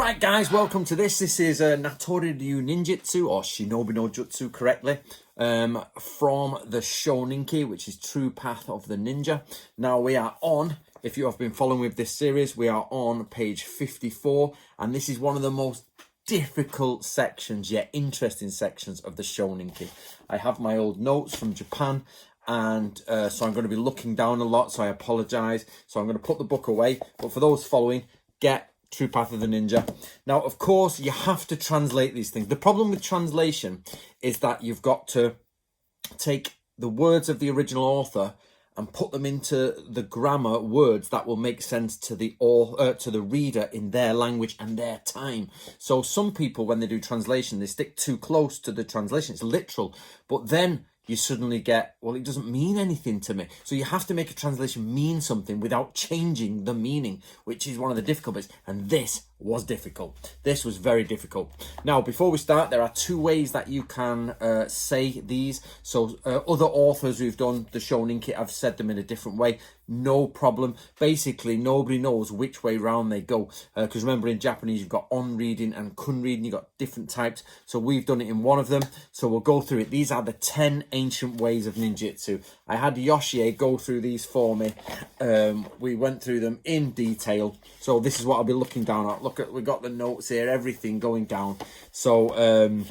Right, guys, welcome to this. This is Natori Ryu Ninjutsu, or Shinobi no Jutsu correctly, from the Shoninki, which is True Path of the Ninja. Now we are on, if you have been following with this series, we are on page 54, and this is one of the most difficult sections, yet interesting sections of the Shoninki. I have my old notes from Japan, and so I'm going to be looking down a lot, so I apologise. So I'm going to put the book away, but for those following, get True Path of the Ninja. Now, of course, you have to translate these things. The problem with translation is that you've got to take the words of the original author and put them into the grammar words that will make sense to the reader in their language and their time. So some people, when they do translation, they stick too close to the translation. It's literal, but then you suddenly get, well, it doesn't mean anything to me. So you have to make a translation mean something without changing the meaning, which is one of the difficult bits. And this was difficult. This was very difficult. Now, before we start, there are two ways that you can say these. So other authors who've done the Shoninki have said them in a different way. No problem. Basically, nobody knows which way round they go. Because remember, in Japanese, you've got on reading and kun reading. You've got different types. So we've done it in one of them. So we'll go through it. These are the 10 ancient ways of ninjutsu. I had Yoshie go through these for me. We went through them in detail. So this is what I'll be looking down at. Look at, we got the notes here, everything going down. So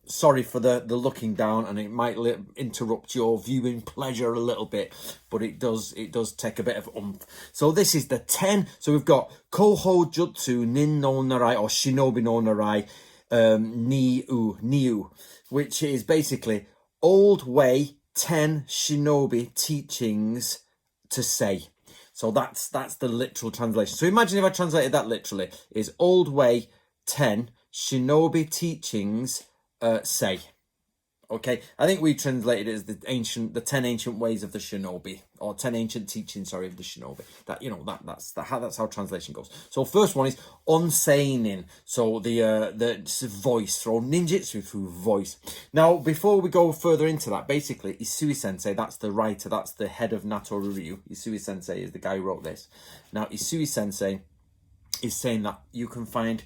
sorry for the looking down, and it might interrupt your viewing pleasure a little bit, but it does take a bit of oomph. So this is the 10. So we've got Koho Jutsu Nin no Narai, or Shinobi no Narai Niu, which is basically old way 10 shinobi teachings to say. So that's the literal translation. So imagine if I translated that literally, is old way 10 shinobi teachings say. Okay, I think we translated it as the 10 ancient ways of the shinobi, or 10 ancient teachings, sorry, of the shinobi. That, you know, that's how translation goes. So first one is onseinin. So the voice, or ninjutsu through voice. Now, before we go further into that, basically, Isui Sensei, that's the writer, that's the head of Natori Ryu. Isui Sensei is the guy who wrote this. Now, Isui Sensei is saying that you can find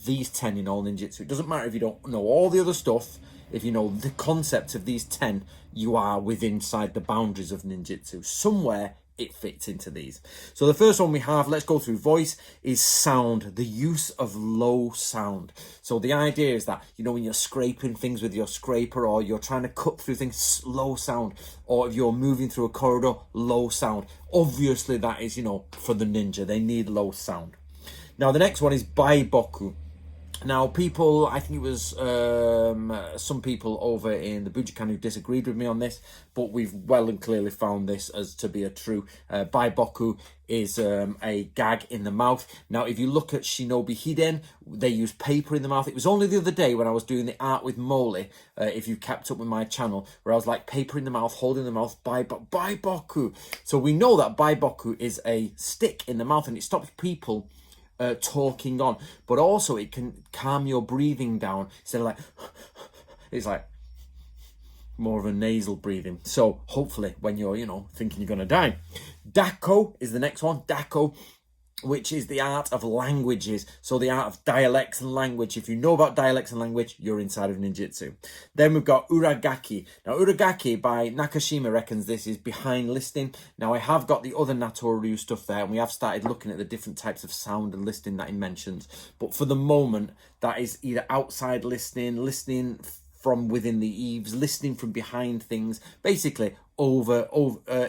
these 10 in all ninjutsu. It doesn't matter if you don't know all the other stuff. If you know the concept of these 10, you are within inside the boundaries of ninjutsu. Somewhere it fits into these. So the first one we have, let's go through voice, is sound, the use of low sound. So the idea is that, you know, when you're scraping things with your scraper, or you're trying to cut through things, low sound. Or if you're moving through a corridor, low sound. Obviously that is, you know, for the ninja, they need low sound. Now the next one is baiboku. Now, people, I think it was some people over in the Budokan who disagreed with me on this, but we've well and clearly found this as to be a true. Baiboku is a gag in the mouth. Now, if you look at Shinobi Hiden, they use paper in the mouth. It was only the other day when I was doing the art with Mole, if you kept up with my channel, where I was like, paper in the mouth, holding the mouth, baiboku. So we know that baiboku is a stick in the mouth, and it stops people talking on, but also it can calm your breathing down instead of like it's like more of a nasal breathing. So hopefully when you're, you know, thinking you're gonna die. Dako is the next one. Dako, which is the art of languages. So the art of dialects and language. If you know about dialects and language, you're inside of ninjutsu. Then we've got uragaki. Now, uragaki by Nakashima reckons this is behind listening. Now, I have got the other Natori Ryu stuff there, and we have started looking at the different types of sound and listening that he mentions. But for the moment, that is either outside listening, listening from within the eaves, listening from behind things, basically over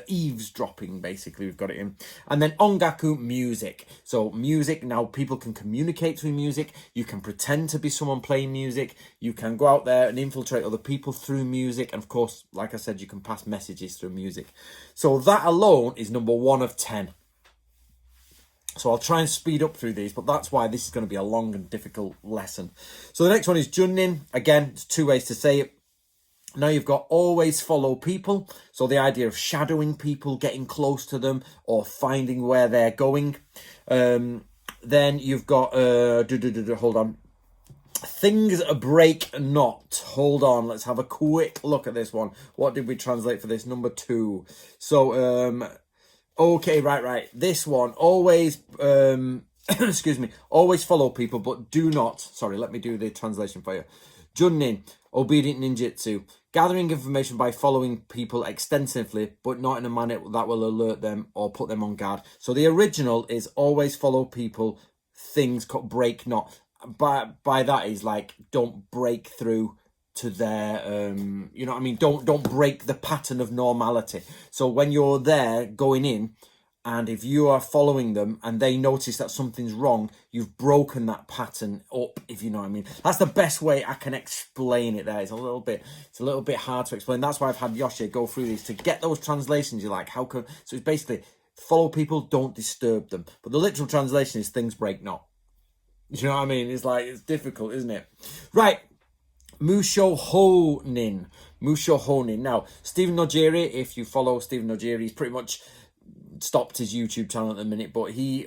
eavesdropping, basically we've got it in. And then ongaku, music. So music, now people can communicate through music. You can pretend to be someone playing music. You can go out there and infiltrate other people through music. And of course, like I said, you can pass messages through music. So that alone is number 1 of 10. So I'll try and speed up through these, but that's why this is going to be a long and difficult lesson. So the next one is junnin. Again, it's 2 ways to say it. Now you've got always follow people. So the idea of shadowing people, getting close to them, or finding where they're going. Then you've got, hold on. Things break not. Hold on, let's have a quick look at this one. What did we translate for this? Number 2. So, okay, right. This one, always excuse me, always follow people, but do not, sorry, let me do the translation for you. Junnin, obedient ninjutsu, gathering information by following people extensively, but not in a manner that will alert them or put them on guard. So the original is always follow people, things break not. By that is like, don't break through to their, you know what I mean? Don't break the pattern of normality. So when you're there going in, and if you are following them and they notice that something's wrong, you've broken that pattern up, if you know what I mean. That's the best way I can explain it there. It's a little bit hard to explain. That's why I've had Yoshi go through these to get those translations. You're like, how come? So it's basically follow people, don't disturb them. But the literal translation is things break not. You know what I mean? It's like, it's difficult, isn't it? Right. Musho Honin. Musho Honin. Now, Stephen Nojiri, if you follow Stephen Nojiri, he's pretty much stopped his YouTube channel at the minute, but he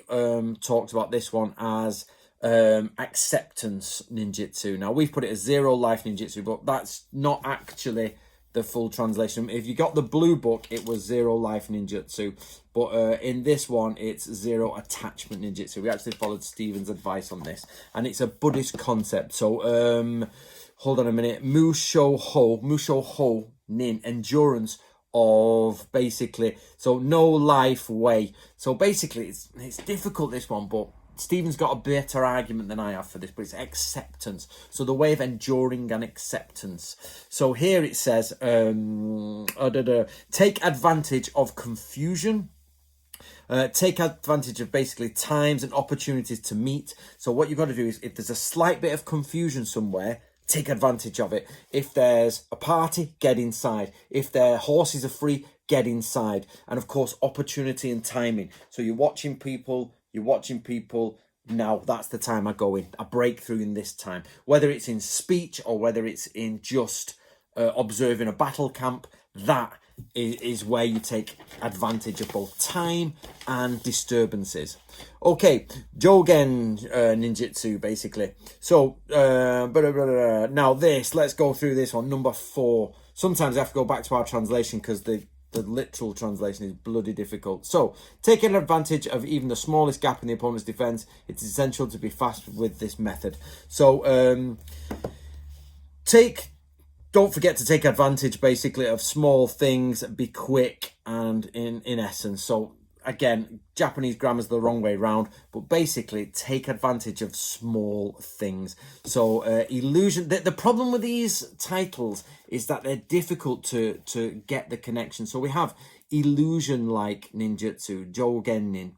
talked about this one as acceptance ninjutsu. Now we've put it as zero life ninjutsu, but that's not actually the full translation. If you got the blue book, it was zero life ninjutsu, but in this one it's zero attachment ninjutsu. We actually followed Stephen's advice on this, and it's a Buddhist concept. So hold on a minute. Musho Ho Nin, endurance of basically, so no life way. So basically it's difficult, this one, but Stephen's got a better argument than I have for this, but it's acceptance. So the way of enduring and acceptance. So here it says take advantage of confusion, take advantage of basically times and opportunities to meet. So what you've got to do is, if there's a slight bit of confusion somewhere, take advantage of it. If there's a party, get inside. If their horses are free, get inside. And of course, opportunity and timing. So you're watching people, now that's the time I go in. I break through in this time. Whether it's in speech or whether it's in just observing a battle camp, that is where you take advantage of both time and disturbances. Okay, Jogen ninjutsu, basically. So, now this, let's go through this one, number 4. Sometimes I have to go back to our translation because the literal translation is bloody difficult. So, taking advantage of even the smallest gap in the opponent's defense, it's essential to be fast with this method. So, don't forget to take advantage, basically, of small things, be quick, and in essence. So, again, Japanese grammar's the wrong way round, but basically, take advantage of small things. So, illusion. The problem with these titles is that they're difficult to get the connection. So, we have illusion-like ninjutsu, Jogenin.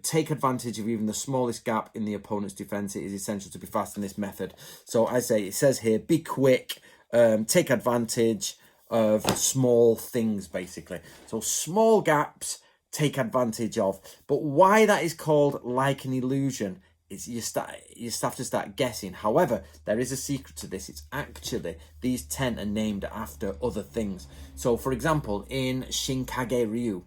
Take advantage of even the smallest gap in the opponent's defense. It is essential to be fast in this method. So I say, it says here, be quick, take advantage of small things, basically. So small gaps, take advantage of. But why that is called like an illusion is you have to start guessing. However, there is a secret to this. It's actually, these 10 are named after other things. So for example, in Shinkage Ryu,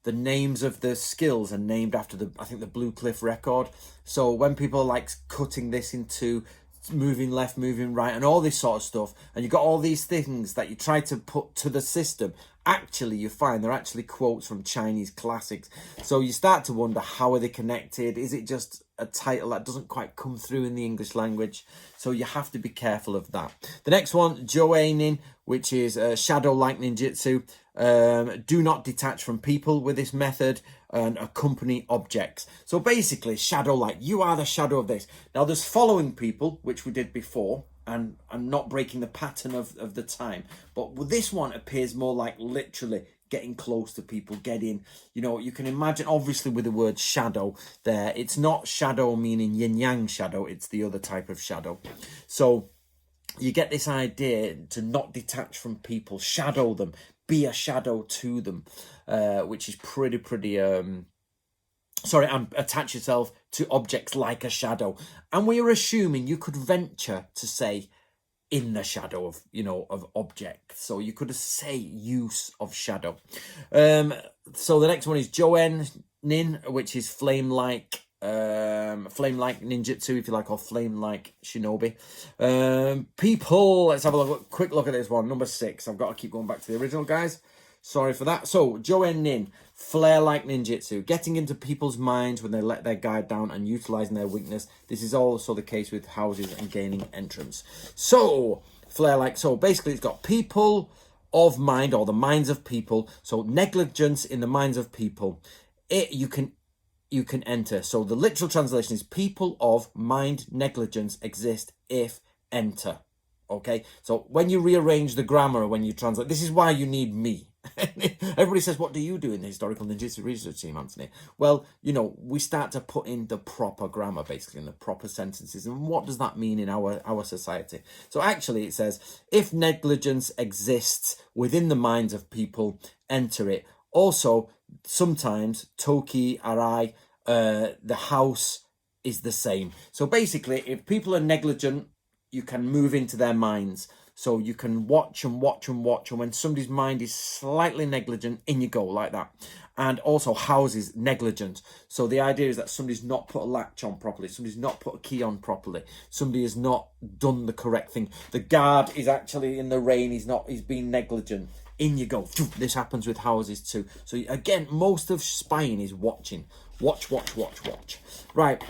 the names of the skills are named after I think the Blue Cliff record. So when people are like cutting this into moving left, moving right, and all this sort of stuff, and you've got all these things that you try to put to the system, actually you find they're actually quotes from Chinese classics. So you start to wonder, how are they connected? Is it just a title that doesn't quite come through in the English language? So you have to be careful of that. The next one, Joenin, which is shadow-like ninjutsu. Do not detach from people with this method, and accompany objects. So basically, shadow-like, you are the shadow of this. Now there's following people, which we did before, and not breaking the pattern of the time. But with this one appears more like literally getting close to people, getting, you know, you can imagine, obviously with the word shadow there, it's not shadow meaning yin yang shadow, it's the other type of shadow. So you get this idea to not detach from people, shadow them, be a shadow to them, which is pretty attach yourself to objects like a shadow. And we are assuming you could venture to say in the shadow of, of objects. So you could say use of shadow. So the next one is Joen Nin, which is flame-like ninjutsu, if you like, or flame-like shinobi. People, let's have a quick look at this one. Number 6. I've got to keep going back to the original, guys. Sorry for that. So, Joen Nin, flare-like ninjutsu, getting into people's minds when they let their guard down and utilizing their weakness. This is also the case with houses and gaining entrance. So, flare-like. So, basically, it's got people of mind, or the minds of people. So, negligence in the minds of people. You can enter. So, the literal translation is people of mind negligence exist if enter. Okay, so when you rearrange the grammar, when you translate, this is why you need me. Everybody says, what do you do in the historical ninjutsu research team, Anthony? Well, we start to put in the proper grammar, basically, in the proper sentences. And what does that mean in our society? So actually it says, if negligence exists within the minds of people, enter it. Also, sometimes toki arai, the house is the same. So basically, if people are negligent, you can move into their minds. So you can watch and watch and watch. And when somebody's mind is slightly negligent, in you go like that. And also houses negligent. So the idea is that somebody's not put a latch on properly. Somebody's not put a key on properly. Somebody has not done the correct thing. The guard is actually in the rain. He's been negligent. In you go. This happens with houses too. So again, most of spying is watching. Watch, watch, watch, watch. Right.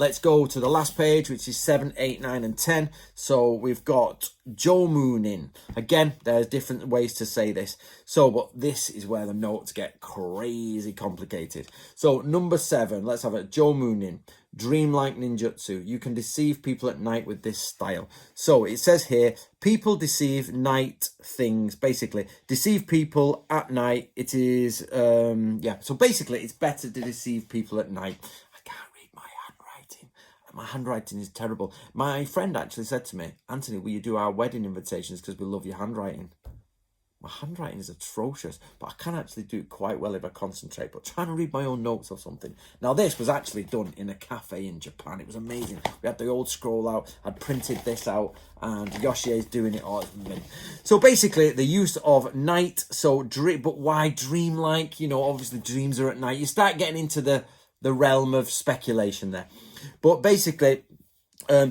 Let's go to the last page, which is 7, 8, 9, and 10. So we've got Jomunin. Again, there's different ways to say this. So, but this is where the notes get crazy complicated. So number 7, let's have it. Jomunin, dreamlike ninjutsu. You can deceive people at night with this style. So it says here, people deceive night things. Basically, deceive people at night. It is, So basically, it's better to deceive people at night. My handwriting is terrible. My friend actually said to me, Anthony, will you do our wedding invitations because we love your handwriting? My handwriting is atrocious, but I can actually do it quite well if I concentrate. But trying to read my own notes or something. Now, this was actually done in a cafe in Japan. It was amazing. We had the old scroll out. I'd printed this out, and Yoshie is doing it all. So basically, the use of night. So, but why dreamlike? Obviously, dreams are at night. You start getting into the realm of speculation there. But basically,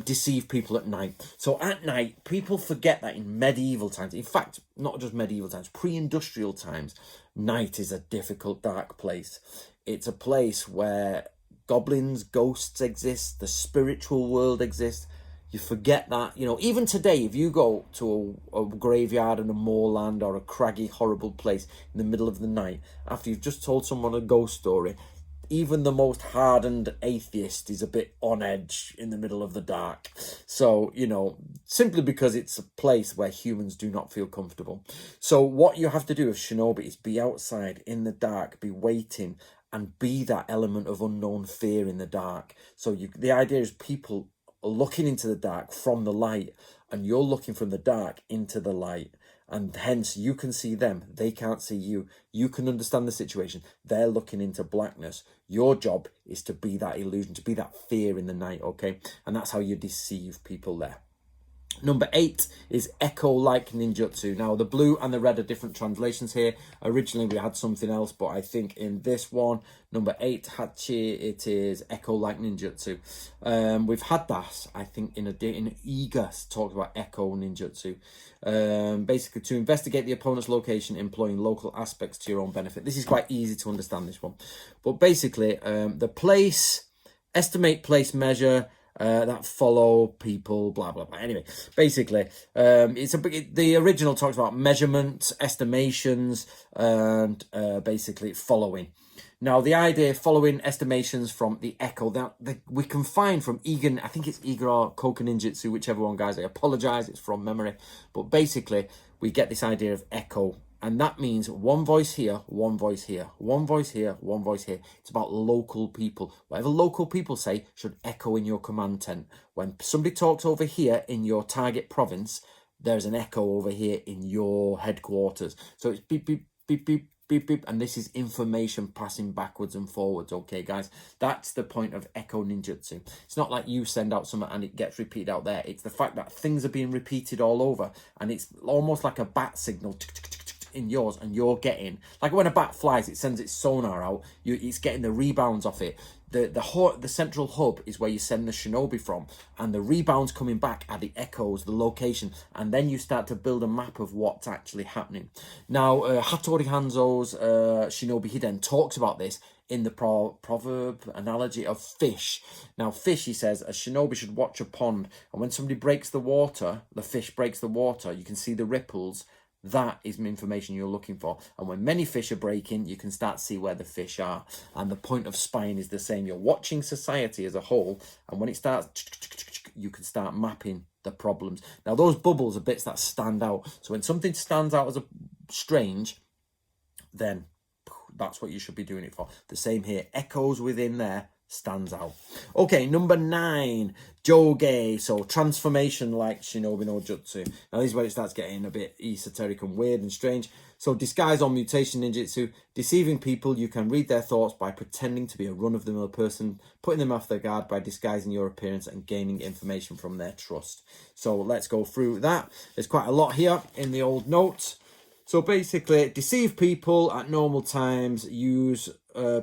deceive people at night. So at night, people forget that in medieval times, in fact, not just medieval times, pre-industrial times, night is a difficult, dark place. It's a place where goblins, ghosts exist, the spiritual world exists. You forget that, even today, if you go to a graveyard in a moorland or a craggy, horrible place in the middle of the night, after you've just told someone a ghost story, even the most hardened atheist is a bit on edge in the middle of the dark. So, simply because it's a place where humans do not feel comfortable. So what you have to do as shinobi is be outside in the dark, be waiting, and be that element of unknown fear in the dark. So the idea is people are looking into the dark from the light, and you're looking from the dark into the light. And hence you can see them, they can't see you. You can understand the situation. They're looking into blackness. Your job is to be that illusion, to be that fear in the night, okay? And that's how you deceive people there. Number 8 is echo-like ninjutsu. Now, the blue and the red are different translations here. Originally, we had something else, but I think in this one, number 8, Hachi, it is echo-like ninjutsu. We've had that, I think, in Iga talked about echo ninjutsu. Basically, to investigate the opponent's location, employing local aspects to your own benefit. This is quite easy to understand, this one. But basically, the place, estimate, place, measure, that follow people, blah blah blah. Anyway, basically, the original talks about measurement, estimations, and basically following. Now, the idea of following estimations from the echo that we can find from Egan, I think it's Iga or Koka Ninjutsu, whichever one, guys. I apologize, it's from memory, but basically we get this idea of echo. And that means one voice here, one voice here, one voice here, one voice here. It's about local people. Whatever local people say should echo in your command tent. When somebody talks over here in your target province, there's an echo over here in your headquarters. So it's beep, beep, beep, beep, beep, beep. And this is information passing backwards and forwards. Okay, guys, that's the point of echo ninjutsu. It's not like you send out something and it gets repeated out there. It's the fact that things are being repeated all over. And it's almost like a bat signal in yours, and you're getting, like when a bat flies, it sends its sonar out, it's getting the rebounds off it. the central hub is where you send the shinobi from, and the rebounds coming back are the echoes, the location, and then you start to build a map of what's actually happening. Now, Hattori Hanzo's Shinobi Hiden talks about this in the proverb analogy of fish. Now, fish, he says, a shinobi should watch a pond, and when somebody breaks the water, the fish breaks the water, you can see the ripples. That is information you're looking for. And when many fish are breaking, you can start to see where the fish are. And the point of spying is the same. You're watching society as a whole, and when it starts, you can start mapping the problems. Now, those bubbles are bits that stand out. So when something stands out as a strange, then that's what you should be doing it for. The same here. Echoes within there stands out. Okay, number 9, Joge. So transformation like Shinobi no Jutsu. Now this is where it starts getting a bit esoteric and weird and strange. So disguise or mutation ninjutsu. Deceiving people, you can read their thoughts by pretending to be a run-of-the-mill person, putting them off their guard by disguising your appearance and gaining information from their trust. So let's go through that. There's quite a lot here in the old notes. So basically, deceive people at normal times, use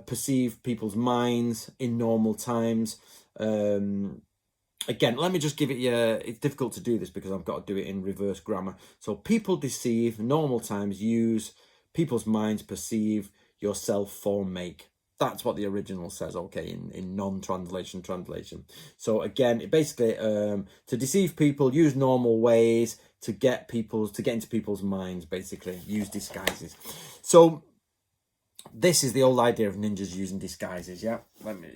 perceive people's minds in normal times. Again, let me just give it you. It's difficult to do this because I've got to do it in reverse grammar. So people deceive, normal times, use people's minds, perceive, yourself, form, make. That's what the original says, okay, in non-translation translation. So again, it basically, to deceive people, use normal ways to get into people's minds, basically, use disguises. So this is the old idea of ninjas using disguises, yeah?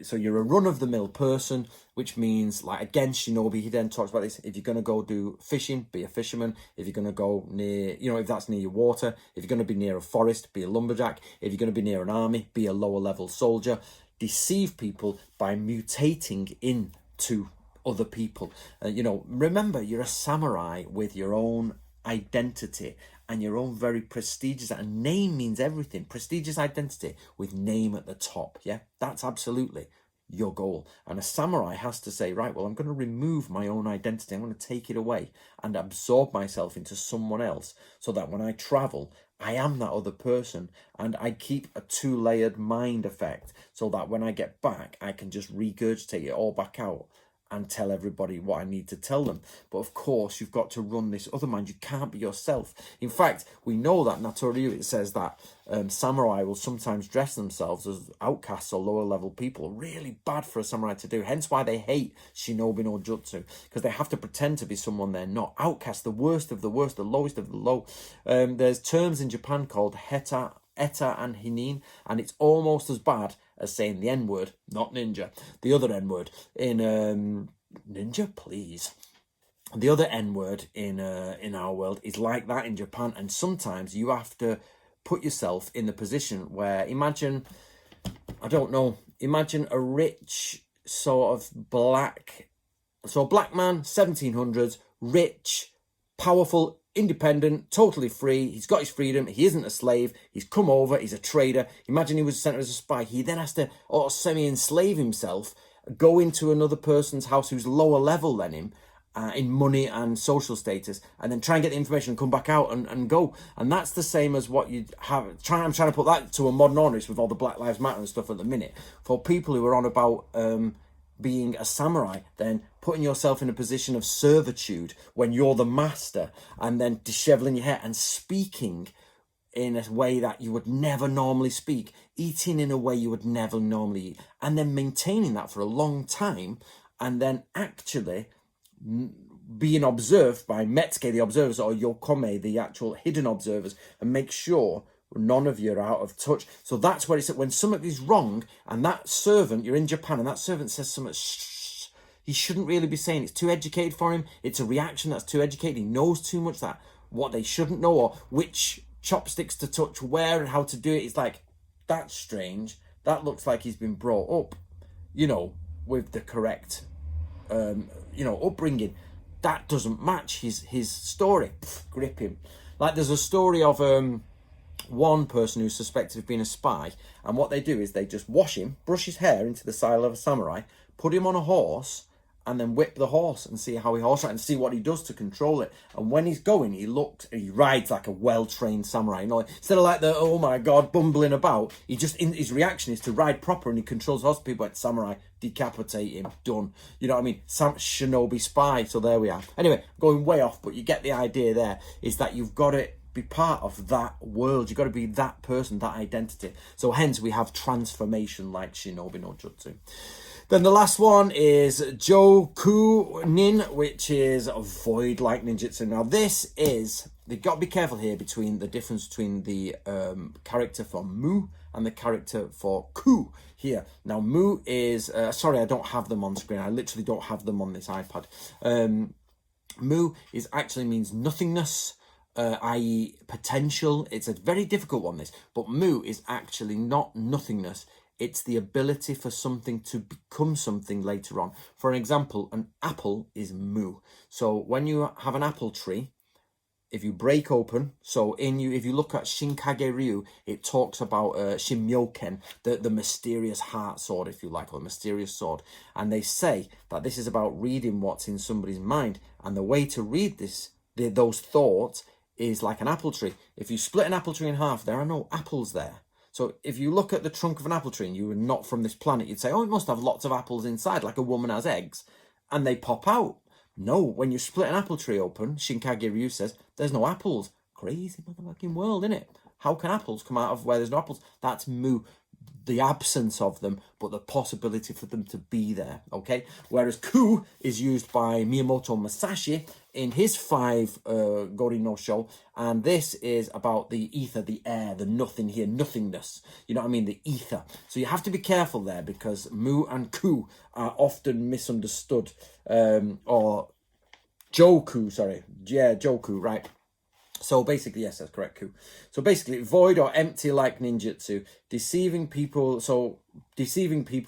So you're a run-of-the-mill person, which means, like, again, Shinobi, he then talks about this, if you're going to go do fishing, be a fisherman. If you're going to go near, if that's near your water. If you're going to be near a forest, be a lumberjack. If you're going to be near an army, be a lower-level soldier. Deceive people by mutating into other people. Remember, you're a samurai with your own identity and your own very prestigious, and name means everything, prestigious identity with name at the top. Yeah, that's absolutely your goal. And a samurai has to say, right, well, I'm going to remove my own identity, I'm going to take it away and absorb myself into someone else, so that when I travel, I am that other person, and I keep a 2-layered mind effect, so that when I get back, I can just regurgitate it all back out and tell everybody what I need to tell them. But of course, you've got to run this other mind. You can't be yourself. In fact, we know that Natoryu, it says that samurai will sometimes dress themselves as outcasts or lower level people. Really bad for a samurai to do. Hence why they hate shinobi no jutsu, because they have to pretend to be someone they're not. Outcast, the worst of the worst, the lowest of the low. There's terms in Japan called eta and hinin, and it's almost as bad as saying the N-word, not ninja, the other N-word in ninja, please. The other N-word in our world is like that in Japan, and sometimes you have to put yourself in the position where, imagine a rich sort of black man, 1700s, rich, powerful, independent, totally free. He's got his freedom. He isn't a slave. He's come over. He's a trader. Imagine he was sent as a spy. He then has to semi-enslave himself, go into another person's house who's lower level than him in money and social status, and then try and get the information and come back out and go. And that's the same as what you'd have. I'm trying to put that to a modern audience with all the Black Lives Matter and stuff at the minute. For people who are on about being a samurai, then putting yourself in a position of servitude when you're the master, and then disheveling your hair and speaking in a way that you would never normally speak, eating in a way you would never normally eat, and then maintaining that for a long time, and then actually being observed by Metsuke, the observers, or Yokome, the actual hidden observers, and make sure none of you are out of touch. So that's where it's at. When something is wrong, and that servant, you're in Japan, and that servant says something, he shouldn't really be saying. It's too educated for him. It's a reaction that's too educated. He knows too much that what they shouldn't know, or which chopsticks to touch where and how to do it. It's like, that's strange. That looks like he's been brought up, with the correct, upbringing. That doesn't match his story. Grip him. Like, there's a story of one person who's suspected of being a spy, and what they do is they just wash him, brush his hair into the style of a samurai, put him on a horse, and then whip the horse and see how he horse rides and see what he does to control it. And when he's going, he rides like a well-trained samurai. You know, instead of like the, oh my God, bumbling about, his reaction is to ride proper, and he controls the horse. People like samurai, decapitate him, done. You know what I mean? Shinobi spy. So there we are. Anyway, going way off, but you get the idea there, is that you've got to be part of that world. You've got to be that person, that identity. So hence we have transformation like Shinobi no Jutsu. Then the last one is Joku Nin, which is void-like ninjutsu. Now this is, you've got to be careful here between the difference between the character for Mu and the character for Ku here. Now Mu is, sorry I don't have them on screen, I literally don't have them on this iPad. Mu is actually means nothingness, i.e. potential. It's a very difficult one, this, but Mu is actually not nothingness. It's the ability for something to become something later on. For an example, an apple is Mu. So when you have an apple tree, if you break open, so if you look at Shinkage Ryu, it talks about Shinmyoken, the mysterious heart sword, if you like, or the mysterious sword. And they say that this is about reading what's in somebody's mind. And the way to read those thoughts is like an apple tree. If you split an apple tree in half, there are no apples there. So if you look at the trunk of an apple tree and you were not from this planet, you'd say, oh, it must have lots of apples inside, like a woman has eggs, and they pop out. No, when you split an apple tree open, Shinkage Ryu says, there's no apples. Crazy motherfucking world, innit? How can apples come out of where there's no apples? That's Mu, the absence of them, but the possibility for them to be there, okay? Whereas Ku is used by Miyamoto Musashi in his 5 Gori no Sho, and this is about the ether, the air, the nothing here, nothingness. You know what I mean? The ether. So you have to be careful there, because Mu and Ku are often misunderstood, or Joku, sorry. Yeah, Joku, right. So basically, yes, that's correct, Ku. So basically, void or empty like ninjutsu, deceiving people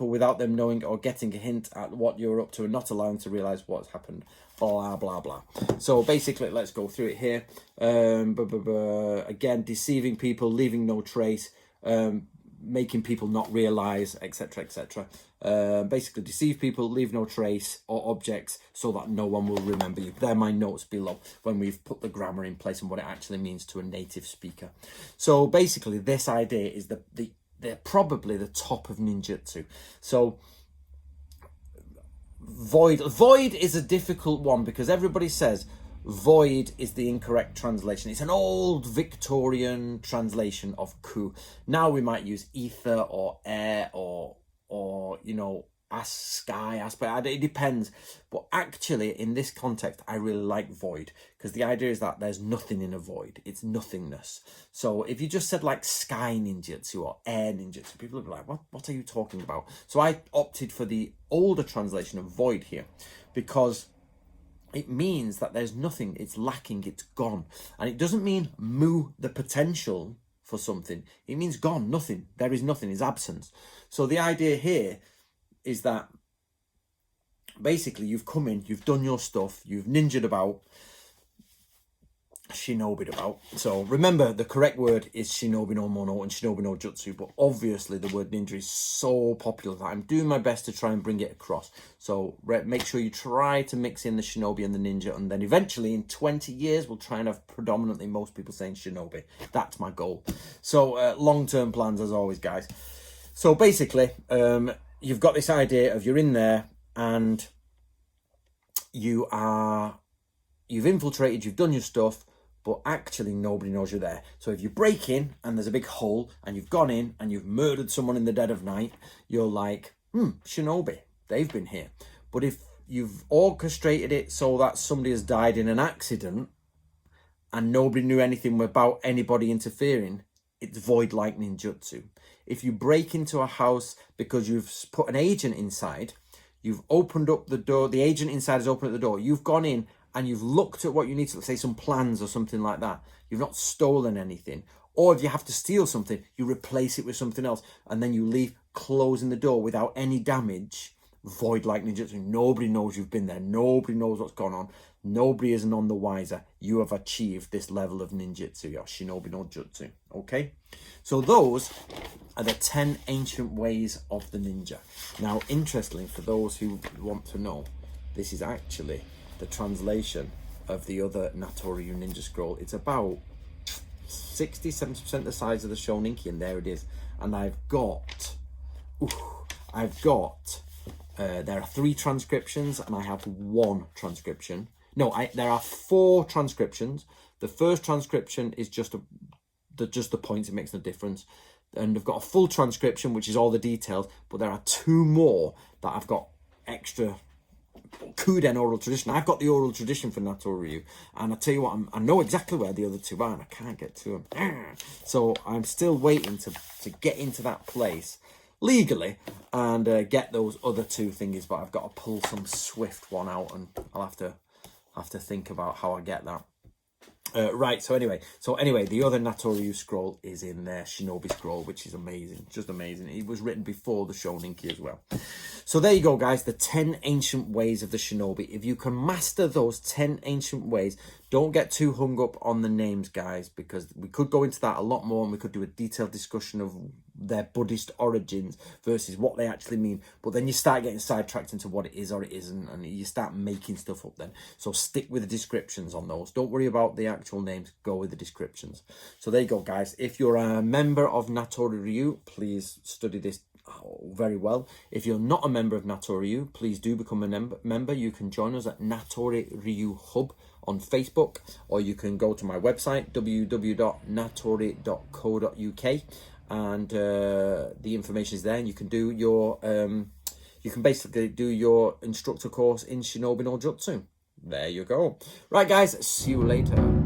without them knowing or getting a hint at what you're up to and not allowing to realize what's happened, blah, blah, blah. So basically, let's go through it here. Again, deceiving people, leaving no trace, making people not realize, etc., etc. Basically, deceive people, leave no trace or objects so that no one will remember you. They're my notes below when we've put the grammar in place and what it actually means to a native speaker. So basically, this idea is they're probably the top of ninjutsu. So void is a difficult one, because everybody says void is the incorrect translation. It's an old Victorian translation of Ku. Now we might use ether or air or you know, sky aspect. It depends. But actually, in this context, I really like void, because the idea is that there's nothing in a void. It's nothingness. So if you just said like sky ninjutsu or air ninjutsu, people would be like, what are you talking about? So I opted for the older translation of void here, because it means that there's nothing, it's lacking, it's gone. And it doesn't mean Mu, the potential for something. It means gone, nothing. There is nothing, is absence. So the idea here is that basically you've come in, you've done your stuff, you've ninja'd about, shinobi'd about. So remember, the correct word is shinobi no mono and shinobi no jutsu, but obviously the word ninja is so popular that I'm doing my best to try and bring it across. So make sure you try to mix in the shinobi and the ninja, and then eventually in 20 years we'll try and have predominantly most people saying shinobi. That's my goal. So long-term plans as always, guys. So basically, you've got this idea of you're in there and you've infiltrated, you've done your stuff, but actually nobody knows you're there. So if you break in and there's a big hole and you've gone in and you've murdered someone in the dead of night, you're like, shinobi, they've been here. But if you've orchestrated it so that somebody has died in an accident and nobody knew anything about anybody interfering, it's void-like ninjutsu. If you break into a house because you've put an agent inside, you've opened up the door, the agent inside has opened up the door, you've gone in and you've looked at what you need to, say some plans or something like that. You've not stolen anything. Or if you have to steal something, you replace it with something else and then you leave, closing the door without any damage. Void-like ninjutsu. Nobody knows you've been there. Nobody knows what's gone on. Nobody is none the wiser. You have achieved this level of ninjutsu, your shinobi no jutsu. Okay? So those are the 10 ancient ways of the ninja. Now, interestingly, for those who want to know, this is actually the translation of the other Natoryu Ninja Scroll. It's about 60-70% the size of the Shoninki, and there it is. And I've got there are 3 transcriptions, and I have 1 transcription. No, there are 4 transcriptions. The first transcription is just the points. It makes no difference. And I've got a full transcription, which is all the details. But there are 2 more that I've got extra. Kuden oral tradition. I've got the oral tradition for Natoryu, and I tell you what, I know exactly where the other 2 are, and I can't get to them. So I'm still waiting to get into that place legally and get those other 2 thingies. But I've got to pull some Swift one out, and I'll have to think about how I get that. Right, so anyway, the other Natoryu scroll is in there, Shinobi Scroll, which is amazing, just amazing. It was written before the Shoninki as well. So there you go, guys, the 10 ancient ways of the Shinobi. If you can master those 10 ancient ways, don't get too hung up on the names, guys, because we could go into that a lot more, and we could do a detailed discussion of their Buddhist origins versus what they actually mean. But then you start getting sidetracked into what it is or it isn't, and you start making stuff up then. So stick with the descriptions on those. Don't worry about the actual names, go with the descriptions. So there you go, guys. If you're a member of Natoryu, please study this very well. If you're not a member of Natoryu, please do become a member. You can join us at Natoryu Hub on Facebook, or you can go to my website, www.natori.co.uk, and the information is there, and you can do your you can basically do your instructor course in Shinobi no Jutsu. There you go. Right, guys, see you later.